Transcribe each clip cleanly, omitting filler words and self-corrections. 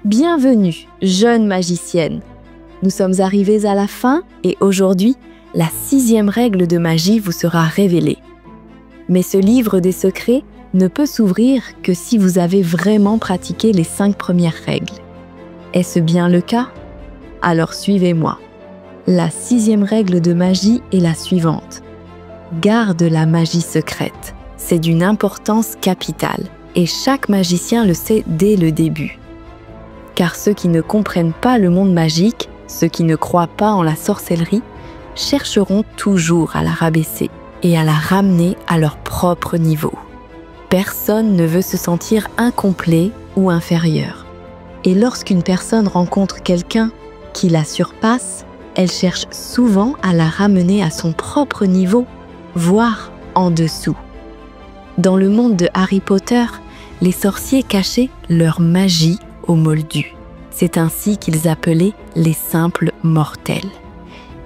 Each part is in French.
Bienvenue, jeune magicienne. Nous sommes arrivés à la fin et aujourd'hui, la 6e règle de magie vous sera révélée. Mais ce livre des secrets ne peut s'ouvrir que si vous avez vraiment pratiqué les 5 premières règles. Est-ce bien le cas? Alors suivez-moi. La 6e règle de magie est la suivante. Garde la magie secrète. C'est d'une importance capitale et chaque magicien le sait dès le début. Car ceux qui ne comprennent pas le monde magique, ceux qui ne croient pas en la sorcellerie, chercheront toujours à la rabaisser et à la ramener à leur propre niveau. Personne ne veut se sentir incomplet ou inférieur. Et lorsqu'une personne rencontre quelqu'un qui la surpasse, elle cherche souvent à la ramener à son propre niveau, voire en dessous. Dans le monde de Harry Potter, les sorciers cachaient leur magie aux moldus. C'est ainsi qu'ils appelaient les simples mortels.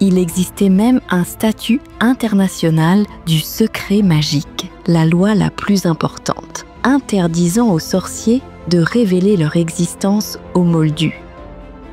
Il existait même un statut international du secret magique, la loi la plus importante, interdisant aux sorciers de révéler leur existence aux moldus.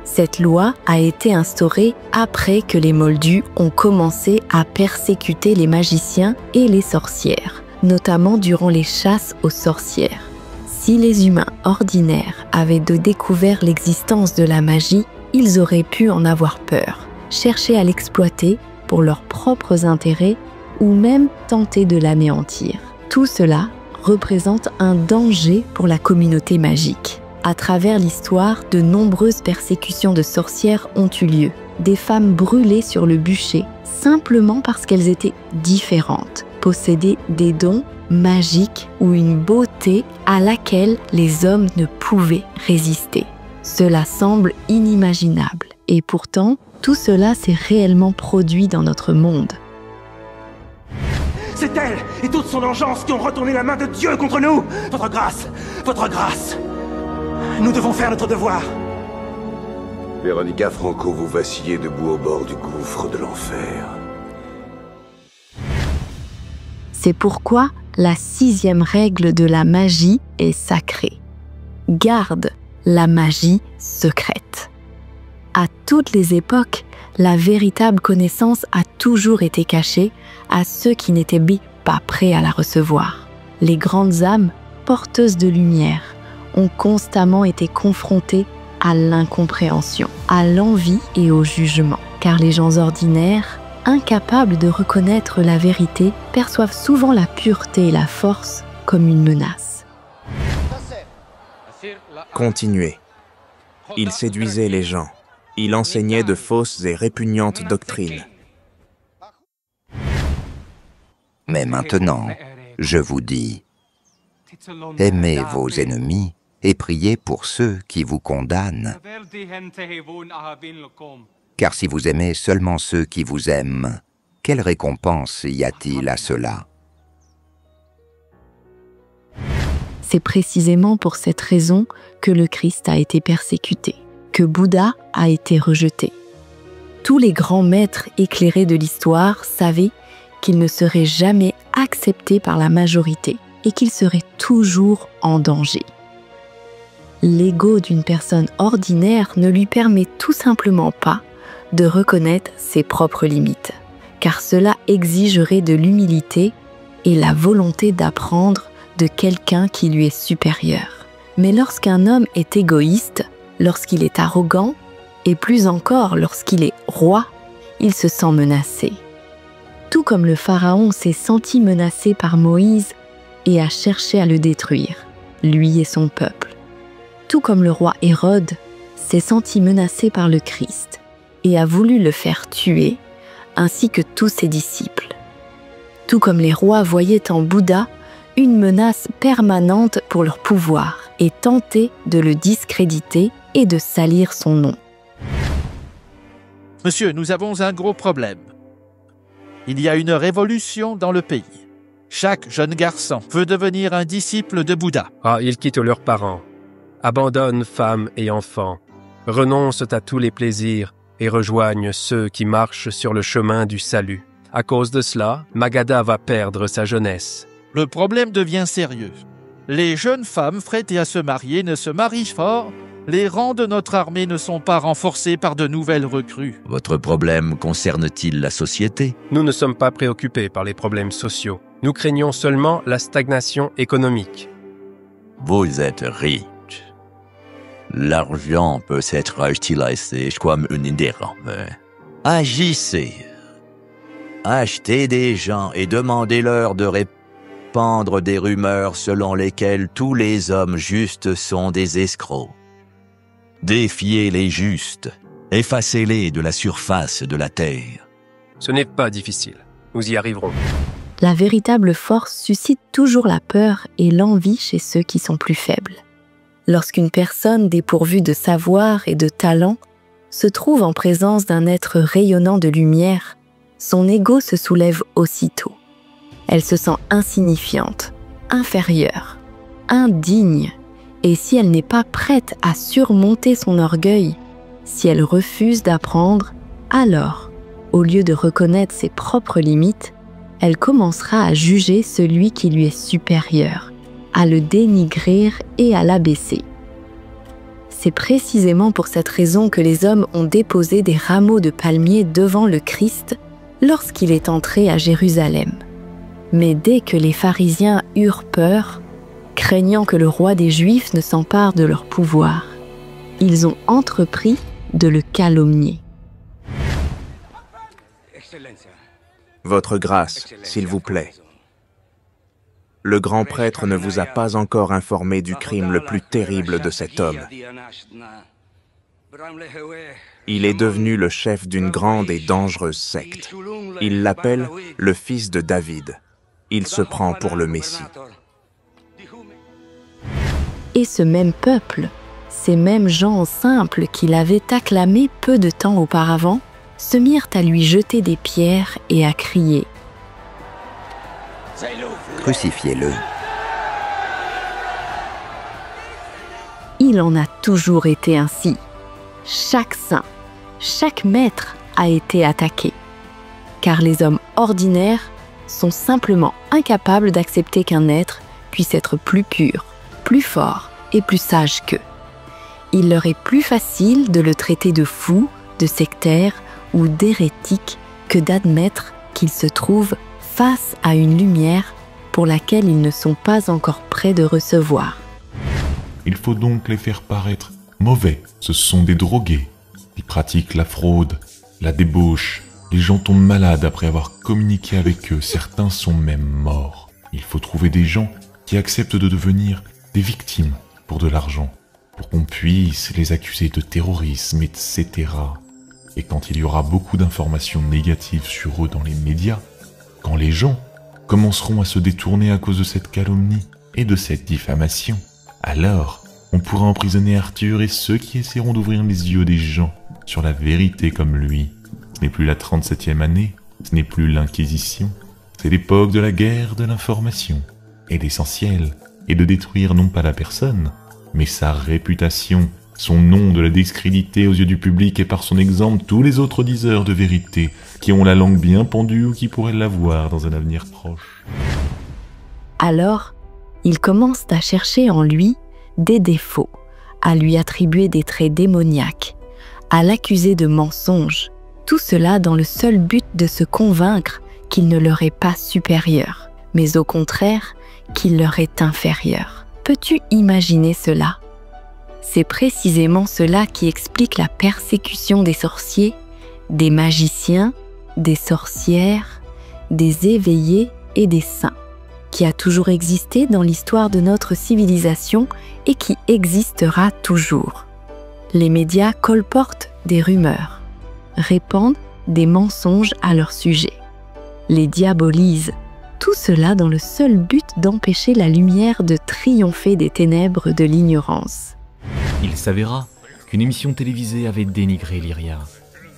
Cette loi a été instaurée après que les moldus ont commencé à persécuter les magiciens et les sorcières, notamment durant les chasses aux sorcières. Si les humains ordinaires avaient découvert l'existence de la magie, ils auraient pu en avoir peur, chercher à l'exploiter pour leurs propres intérêts ou même tenter de l'anéantir. Tout cela représente un danger pour la communauté magique. À travers l'histoire, de nombreuses persécutions de sorcières ont eu lieu. Des femmes brûlées sur le bûcher simplement parce qu'elles étaient différentes, possédaient des dons magiques ou une beauté à laquelle les hommes ne pouvaient résister. Cela semble inimaginable et pourtant, tout cela s'est réellement produit dans notre monde. C'est elle et toute son engeance qui ont retourné la main de Dieu contre nous. Votre grâce, votre grâce. Nous devons faire notre devoir. Véronica Franco, vous vacillez debout au bord du gouffre de l'enfer. C'est pourquoi la 6e règle de la magie est sacrée. Garde la magie secrète. À toutes les époques, la véritable connaissance a toujours été cachée à ceux qui n'étaient pas prêts à la recevoir. Les grandes âmes, porteuses de lumière, ont constamment été confrontées à l'incompréhension, à l'envie et au jugement. Car les gens ordinaires, incapables de reconnaître la vérité, perçoivent souvent la pureté et la force comme une menace. Continuez. Il séduisait les gens. Il enseignait de fausses et répugnantes doctrines. Mais maintenant, je vous dis, aimez vos ennemis et priez pour ceux qui vous condamnent. Car si vous aimez seulement ceux qui vous aiment, quelle récompense y a-t-il à cela? C'est précisément pour cette raison que le Christ a été persécuté, que Bouddha a été rejeté. Tous les grands maîtres éclairés de l'histoire savaient qu'ils ne seraient jamais acceptés par la majorité et qu'ils seraient toujours en danger. L'ego d'une personne ordinaire ne lui permet tout simplement pas de reconnaître ses propres limites, car cela exigerait de l'humilité et la volonté d'apprendre de quelqu'un qui lui est supérieur. Mais lorsqu'un homme est égoïste, lorsqu'il est arrogant, et plus encore lorsqu'il est roi, il se sent menacé. Tout comme le pharaon s'est senti menacé par Moïse et a cherché à le détruire, lui et son peuple. Tout comme le roi Hérode s'est senti menacé par le Christ et a voulu le faire tuer, ainsi que tous ses disciples. Tout comme les rois voyaient en Bouddha une menace permanente pour leur pouvoir et tentaient de le discréditer et de salir son nom. Monsieur, nous avons un gros problème. Il y a une révolution dans le pays. Chaque jeune garçon veut devenir un disciple de Bouddha. Ils quittent leurs parents, abandonnent femmes et enfants, renoncent à tous les plaisirs et rejoignent ceux qui marchent sur le chemin du salut. À cause de cela, Magadha va perdre sa jeunesse. Le problème devient sérieux. Les jeunes femmes prêtes à se marier ne se marient fort Les rangs de notre armée ne sont pas renforcés par de nouvelles recrues. Votre problème concerne-t-il la société? Nous ne sommes pas préoccupés par les problèmes sociaux. Nous craignons seulement la stagnation économique. Vous êtes riche. L'argent peut être utilisé comme une idée. Agissez. Achetez des gens et demandez-leur de répandre des rumeurs selon lesquelles tous les hommes justes sont des escrocs. Défiez les justes. Effacez-les de la surface de la terre. Ce n'est pas difficile. Nous y arriverons. La véritable force suscite toujours la peur et l'envie chez ceux qui sont plus faibles. Lorsqu'une personne dépourvue de savoir et de talent se trouve en présence d'un être rayonnant de lumière, son ego se soulève aussitôt. Elle se sent insignifiante, inférieure, indigne, et si elle n'est pas prête à surmonter son orgueil, si elle refuse d'apprendre, alors, au lieu de reconnaître ses propres limites, elle commencera à juger celui qui lui est supérieur, à le dénigrer et à l'abaisser. C'est précisément pour cette raison que les hommes ont déposé des rameaux de palmier devant le Christ lorsqu'il est entré à Jérusalem. Mais dès que les pharisiens eurent peur, craignant que le roi des Juifs ne s'empare de leur pouvoir, ils ont entrepris de le calomnier. Votre grâce, s'il vous plaît. Le grand prêtre ne vous a pas encore informé du crime le plus terrible de cet homme. Il est devenu le chef d'une grande et dangereuse secte. Il l'appelle le fils de David. Il se prend pour le Messie. Et ce même peuple, ces mêmes gens simples qui l'avaient acclamé peu de temps auparavant, se mirent à lui jeter des pierres et à crier « Crucifiez-le ». Il en a toujours été ainsi. Chaque saint, chaque maître a été attaqué. Car les hommes ordinaires sont simplement incapables d'accepter qu'un être puisse être plus pur, plus fort et plus sage qu'eux. Il leur est plus facile de le traiter de fou, de sectaire ou d'hérétique que d'admettre qu'ils se trouvent face à une lumière pour laquelle ils ne sont pas encore prêts de recevoir. Il faut donc les faire paraître mauvais. Ce sont des drogués. Ils pratiquent la fraude, la débauche. Les gens tombent malades après avoir communiqué avec eux. Certains sont même morts. Il faut trouver des gens qui acceptent de devenir des victimes pour de l'argent, pour qu'on puisse les accuser de terrorisme, etc. Et quand il y aura beaucoup d'informations négatives sur eux dans les médias, quand les gens commenceront à se détourner à cause de cette calomnie et de cette diffamation, alors on pourra emprisonner Arthur et ceux qui essaieront d'ouvrir les yeux des gens sur la vérité comme lui. Ce n'est plus la 37e année, ce n'est plus l'Inquisition, c'est l'époque de la guerre de l'information. Et l'essentiel est de détruire non pas la personne, mais sa réputation, son nom, de la discréditer aux yeux du public et par son exemple tous les autres diseurs de vérité qui ont la langue bien pendue ou qui pourraient l'avoir dans un avenir proche. Alors, ils commencent à chercher en lui des défauts, à lui attribuer des traits démoniaques, à l'accuser de mensonge, tout cela dans le seul but de se convaincre qu'il ne leur est pas supérieur, mais au contraire, qu'il leur est inférieur. Peux-tu imaginer cela ? C'est précisément cela qui explique la persécution des sorciers, des magiciens, des sorcières, des éveillés et des saints, qui a toujours existé dans l'histoire de notre civilisation et qui existera toujours. Les médias colportent des rumeurs, répandent des mensonges à leur sujet, les diabolisent, tout cela dans le seul but d'empêcher la lumière de triompher des ténèbres de l'ignorance. Il s'avéra qu'une émission télévisée avait dénigré Lyria.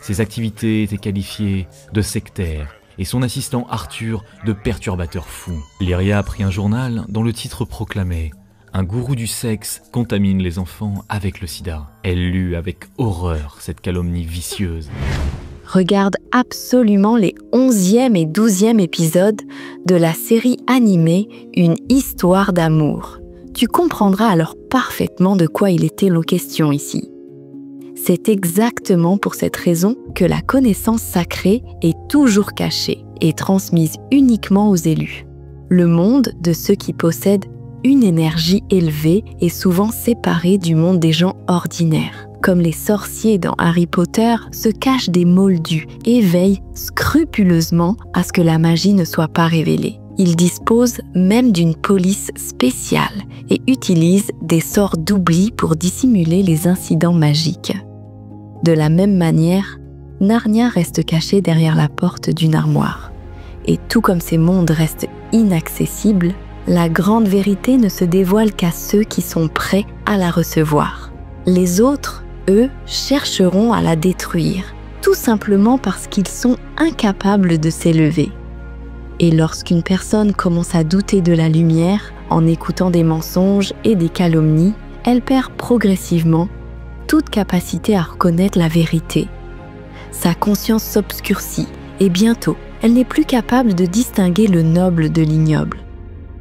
Ses activités étaient qualifiées de sectaires et son assistant Arthur de perturbateur fou. Lyria prit un journal dont le titre proclamait « Un gourou du sexe contamine les enfants avec le sida ». Elle lut avec horreur cette calomnie vicieuse. Regarde absolument les 11e et 12e épisodes de la série animée Une histoire d'amour Tu comprendras alors parfaitement de quoi il était question ici. C'est exactement pour cette raison que la connaissance sacrée est toujours cachée et transmise uniquement aux élus. Le monde de ceux qui possèdent une énergie élevée est souvent séparé du monde des gens ordinaires. Comme les sorciers dans Harry Potter se cachent des moldus et veillent scrupuleusement à ce que la magie ne soit pas révélée. Ils disposent même d'une police spéciale et utilisent des sorts d'oubli pour dissimuler les incidents magiques. De la même manière, Narnia reste caché derrière la porte d'une armoire. Et tout comme ces mondes restent inaccessibles, la grande vérité ne se dévoile qu'à ceux qui sont prêts à la recevoir. Les autres, eux, chercheront à la détruire, tout simplement parce qu'ils sont incapables de s'élever. Et lorsqu'une personne commence à douter de la lumière, en écoutant des mensonges et des calomnies, elle perd progressivement toute capacité à reconnaître la vérité. Sa conscience s'obscurcit et bientôt, elle n'est plus capable de distinguer le noble de l'ignoble.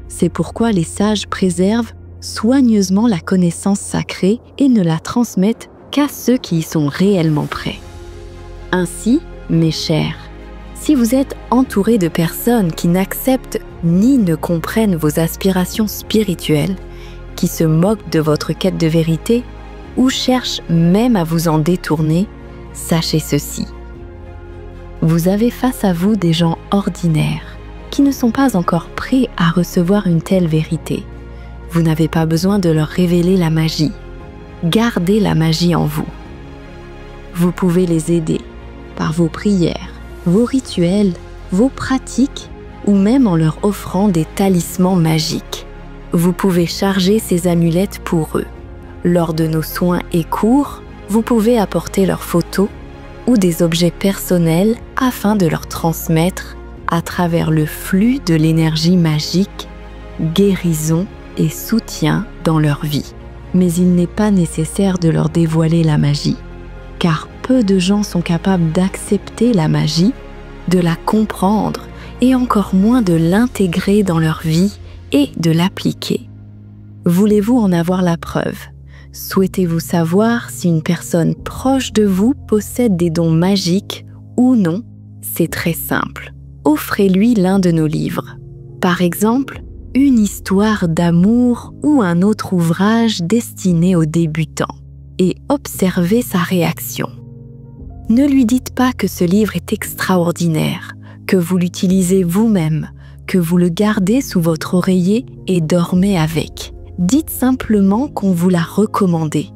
C'est pourquoi les sages préservent soigneusement la connaissance sacrée et ne la transmettent qu'à ceux qui y sont réellement prêts. Ainsi, mes chers, si vous êtes entouré de personnes qui n'acceptent ni ne comprennent vos aspirations spirituelles, qui se moquent de votre quête de vérité ou cherchent même à vous en détourner, sachez ceci. Vous avez face à vous des gens ordinaires qui ne sont pas encore prêts à recevoir une telle vérité. Vous n'avez pas besoin de leur révéler la magie. Gardez la magie en vous. Vous pouvez les aider par vos prières, vos rituels, vos pratiques ou même en leur offrant des talismans magiques. Vous pouvez charger ces amulettes pour eux. Lors de nos soins et cours, vous pouvez apporter leurs photos ou des objets personnels afin de leur transmettre, à travers le flux de l'énergie magique, guérison et soutien dans leur vie. Mais il n'est pas nécessaire de leur dévoiler la magie, car peu de gens sont capables d'accepter la magie, de la comprendre et encore moins de l'intégrer dans leur vie et de l'appliquer. Voulez-vous en avoir la preuve? Souhaitez-vous savoir si une personne proche de vous possède des dons magiques ou non? C'est très simple. Offrez-lui l'un de nos livres. Par exemple, une histoire d'amour ou un autre ouvrage destiné aux débutants et observez sa réaction. Ne lui dites pas que ce livre est extraordinaire, que vous l'utilisez vous-même, que vous le gardez sous votre oreiller et dormez avec. Dites simplement qu'on vous l'a recommandé.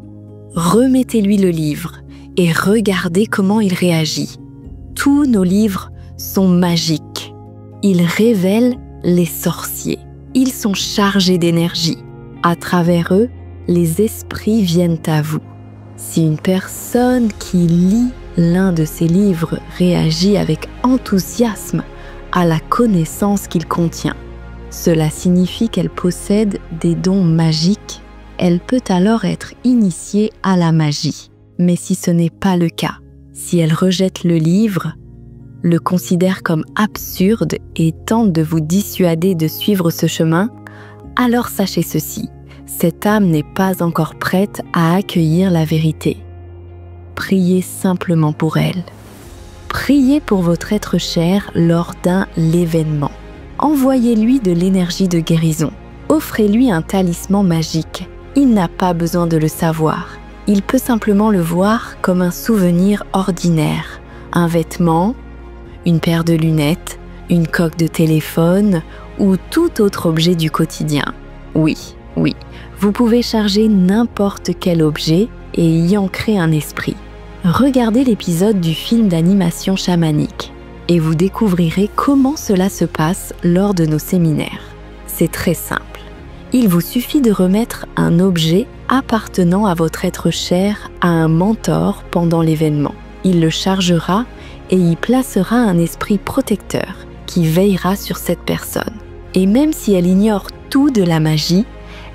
Remettez-lui le livre et regardez comment il réagit. Tous nos livres sont magiques. Ils révèlent les sorciers. Ils sont chargés d'énergie. À travers eux, les esprits viennent à vous. Si une personne qui lit l'un de ces livres réagit avec enthousiasme à la connaissance qu'il contient, cela signifie qu'elle possède des dons magiques. Elle peut alors être initiée à la magie. Mais si ce n'est pas le cas, si elle rejette le livre, le considère comme absurde et tente de vous dissuader de suivre ce chemin, alors sachez ceci, cette âme n'est pas encore prête à accueillir la vérité. Priez simplement pour elle. Priez pour votre être cher lors d'un événement. Envoyez-lui de l'énergie de guérison. Offrez-lui un talisman magique. Il n'a pas besoin de le savoir. Il peut simplement le voir comme un souvenir ordinaire. Un vêtement, une paire de lunettes, une coque de téléphone ou tout autre objet du quotidien. Oui, vous pouvez charger n'importe quel objet et y ancrer un esprit. Regardez l'épisode du film d'animation chamanique et vous découvrirez comment cela se passe lors de nos séminaires. C'est très simple. Il vous suffit de remettre un objet appartenant à votre être cher à un mentor pendant l'événement. Il le chargera et y placera un esprit protecteur qui veillera sur cette personne. Et même si elle ignore tout de la magie,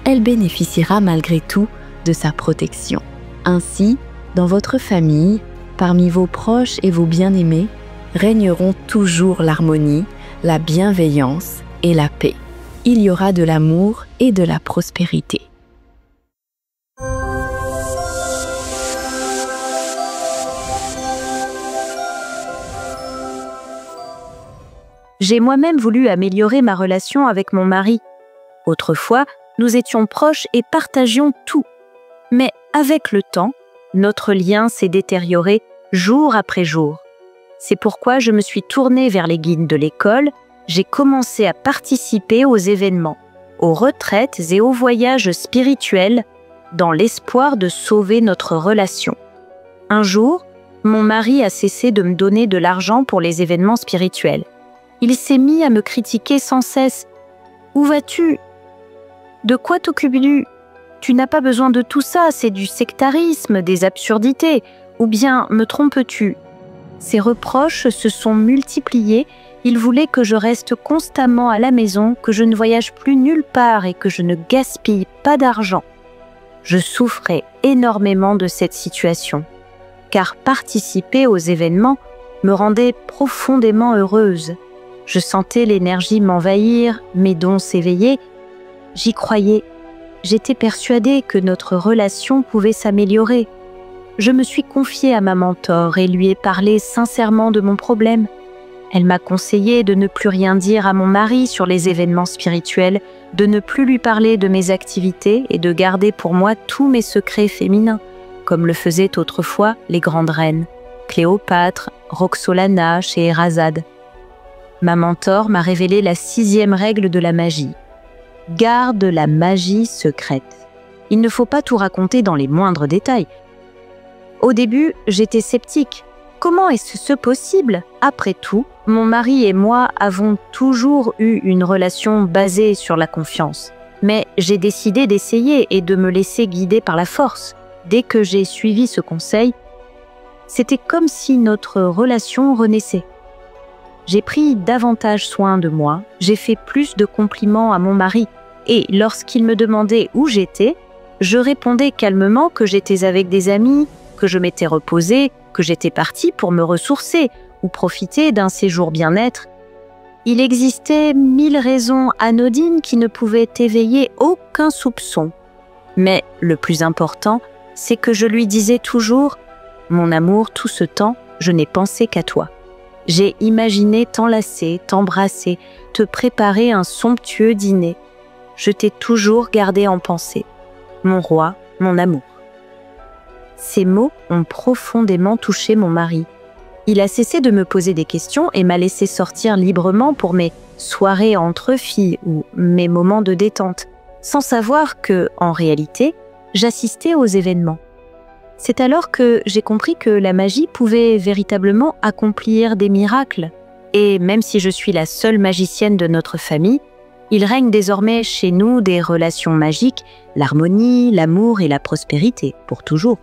elle bénéficiera malgré tout de sa protection. Ainsi, dans votre famille, parmi vos proches et vos bien-aimés, régneront toujours l'harmonie, la bienveillance et la paix. il y aura de l'amour et de la prospérité. J'ai moi-même voulu améliorer ma relation avec mon mari. Autrefois, nous étions proches et partagions tout. Mais avec le temps, notre lien s'est détérioré jour après jour. C'est pourquoi je me suis tournée vers les guides de l'école, j'ai commencé à participer aux événements, aux retraites et aux voyages spirituels, dans l'espoir de sauver notre relation. Un jour, mon mari a cessé de me donner de l'argent pour les événements spirituels. Il s'est mis à me critiquer sans cesse. « Où vas-tu ? De quoi t'occupes-tu ? Tu n'as pas besoin de tout ça, c'est du sectarisme, des absurdités. Ou bien me trompes-tu » Ses reproches se sont multipliés. Il voulait que je reste constamment à la maison, que je ne voyage plus nulle part et que je ne gaspille pas d'argent. Je souffrais énormément de cette situation, car participer aux événements me rendait profondément heureuse. Je sentais l'énergie m'envahir, mes dons s'éveiller. J'y croyais. J'étais persuadée que notre relation pouvait s'améliorer. Je me suis confiée à ma mentor et lui ai parlé sincèrement de mon problème. Elle m'a conseillé de ne plus rien dire à mon mari sur les événements spirituels, de ne plus lui parler de mes activités et de garder pour moi tous mes secrets féminins, comme le faisaient autrefois les grandes reines, Cléopâtre, Roxolana, Scheherazade. Ma mentor m'a révélé la 6e règle de la magie. Garde la magie secrète. Il ne faut pas tout raconter dans les moindres détails. Au début, j'étais sceptique. Comment est-ce possible ? Après tout, mon mari et moi avons toujours eu une relation basée sur la confiance. Mais j'ai décidé d'essayer et de me laisser guider par la force. Dès que j'ai suivi ce conseil, c'était comme si notre relation renaissait. J'ai pris davantage soin de moi, j'ai fait plus de compliments à mon mari et lorsqu'il me demandait où j'étais, je répondais calmement que j'étais avec des amis, que je m'étais reposée, que j'étais partie pour me ressourcer ou profiter d'un séjour bien-être. Il existait 1000 raisons anodines qui ne pouvaient éveiller aucun soupçon. Mais le plus important, c'est que je lui disais toujours « Mon amour, tout ce temps, je n'ai pensé qu'à toi. J'ai imaginé t'enlacer, t'embrasser, te préparer un somptueux dîner. Je t'ai toujours gardé en pensée. Mon roi, mon amour. » Ces mots ont profondément touché mon mari. Il a cessé de me poser des questions et m'a laissé sortir librement pour mes soirées entre filles ou mes moments de détente, sans savoir que, en réalité, j'assistais aux événements. C'est alors que j'ai compris que la magie pouvait véritablement accomplir des miracles. Et même si je suis la seule magicienne de notre famille, il règne désormais chez nous des relations magiques, l'harmonie, l'amour et la prospérité, pour toujours.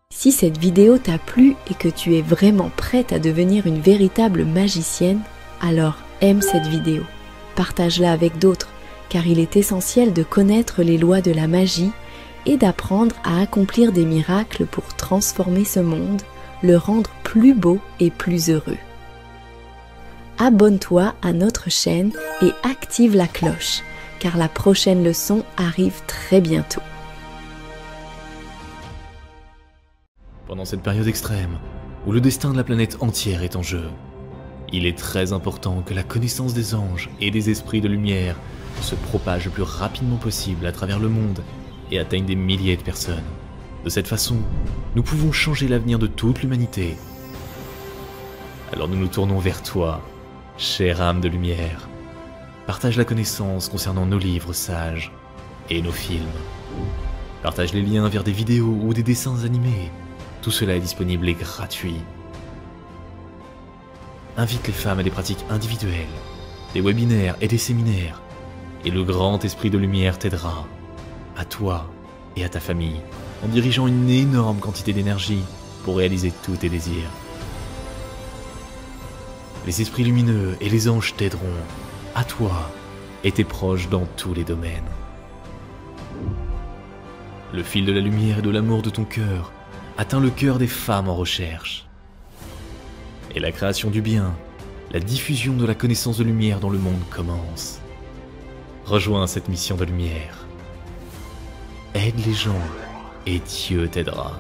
Si cette vidéo t'a plu et que tu es vraiment prête à devenir une véritable magicienne, alors aime cette vidéo, partage-la avec d'autres, car il est essentiel de connaître les lois de la magie et d'apprendre à accomplir des miracles pour transformer ce monde, le rendre plus beau et plus heureux. Abonne-toi à notre chaîne et active la cloche, car la prochaine leçon arrive très bientôt. Pendant cette période extrême, où le destin de la planète entière est en jeu, il est très important que la connaissance des anges et des esprits de lumière se propage le plus rapidement possible à travers le monde et atteigne des milliers de personnes. De cette façon, nous pouvons changer l'avenir de toute l'humanité. Alors nous nous tournons vers toi, chère âme de lumière. Partage la connaissance concernant nos livres sages et nos films. Partage les liens vers des vidéos ou des dessins animés. Tout cela est disponible et gratuit. Invite les femmes à des pratiques individuelles, des webinaires et des séminaires, et le grand esprit de lumière t'aidera, à toi et à ta famille, en dirigeant une énorme quantité d'énergie pour réaliser tous tes désirs. Les esprits lumineux et les anges t'aideront, à toi et tes proches dans tous les domaines. Le fil de la lumière et de l'amour de ton cœur atteint le cœur des femmes en recherche. Et la création du bien, la diffusion de la connaissance de lumière dans le monde commence. Rejoins cette mission de lumière. Aide les gens et Dieu t'aidera.